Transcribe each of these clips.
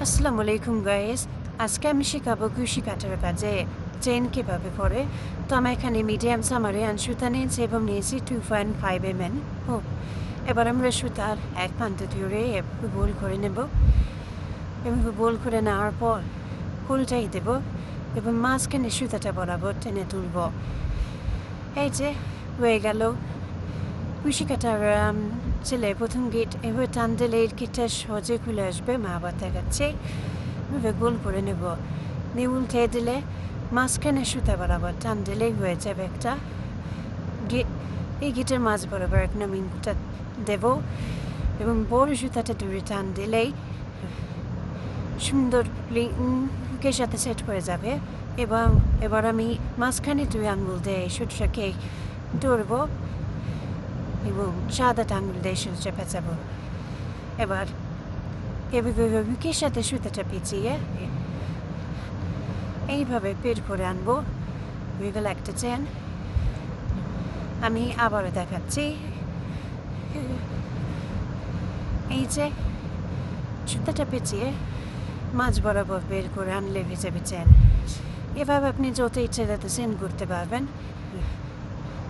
আসসালামু আলাইকুম গাইস। আজকে আমি শেখাবো কুশি কাটার কাজে চেন কীভাবে পড়ে। তো আমি এখানে মিডিয়াম সামারিয়ান সুতা নিয়েছি এবং নিয়েছি 2.5 mm। এবার আমরা সুতার এক প্রান্ত ধরে গোল করে নেব এবং গোল করে নেওয়ার পর উল্টাই দেব এবং মাঝখানে সুতাটা বরাবর টেনে তুলব। এই যে হয়ে গেল কুশি কাটার ছেলে প্রথম গিট। এবার টান দিলে এর গিটটা সহজে খুলে আসবে। মা আবার দেখাচ্ছে এভাবে গোল করে নেব, নিয়ে উল্টে দিলে মাঝখানে সুতা বরাবর টান দিলেই হয়ে যাবে একটা গিট। এই গিটের মাঝ বরাবর এক নামিনটা দেব এবং বড় সুতাটা দূরে টান দিলেই সুন্দর হুকের সাথে সেট করে যাবে। এবং এবার আমি মাঝখানে 2 আঙুল দিয়ে সুতাটাকে ধরবো এবং সাদা আঙুল দিয়ে সুতা পেঁচাবো। এবার এভাবে হুকের সাথে সুতাটা পেঁচিয়ে এইভাবে বের করে আনবো। হয়ে গেল একটা চেন। আমি আবারও দেখাচ্ছি। এই যে সুতাটা পেঁচিয়ে মাঝ বরাবর বের করে আনলে হয়ে যাবে চেন। এভাবে আপনি যত ইচ্ছে যাতে চেন করতে পারবেন।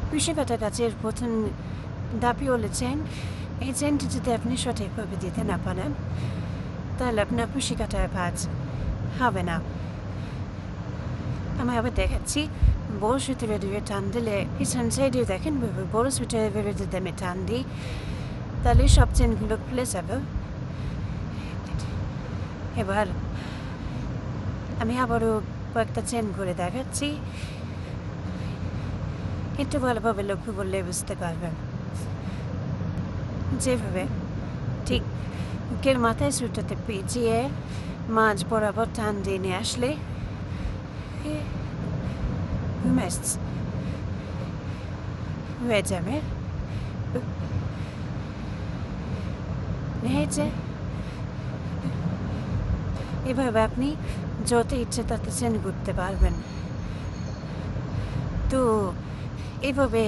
কুশি কাটা কাজের প্রথম দাপি হলে চেন। এই চেনটি যদি আপনি সঠিকভাবে দিতে না পারেন তাহলে আপনার কুশি কাটার কাজ হবে না। আমি আবার দেখাচ্ছি। বড় সুতোর দিয়ে টান দিলে পিছন সাইডেও দেখেন বড় সুতোর যদি আমি টান দিই তাহলে সব চেনগুলো খুলে যাবে। এবার আমি আবারও কয়েকটা চেন করে দেখাচ্ছি, একটু ভালোভাবে লক্ষ্য করলে বুঝতে পারবেন। যেভাবে ঠিক বুকের মাথায় সুতোতে পেঁচিয়ে মাঝ বরাবর টান দিয়ে নিয়ে আসলে হয়ে যাবে। এভাবে আপনি যত ইচ্ছে তত চেন করতে পারবেন। তো এভাবে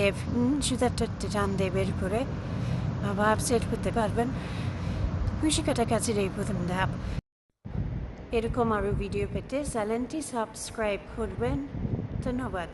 সুতাটা টান দিয়ে বের করে আবার সেট করতে পারবেন। কুশি কাটা কাছের এই প্রথম ধাপ। এরকম আরও ভিডিও পেতে চ্যানেলটি সাবস্ক্রাইব করবেন। ধন্যবাদ।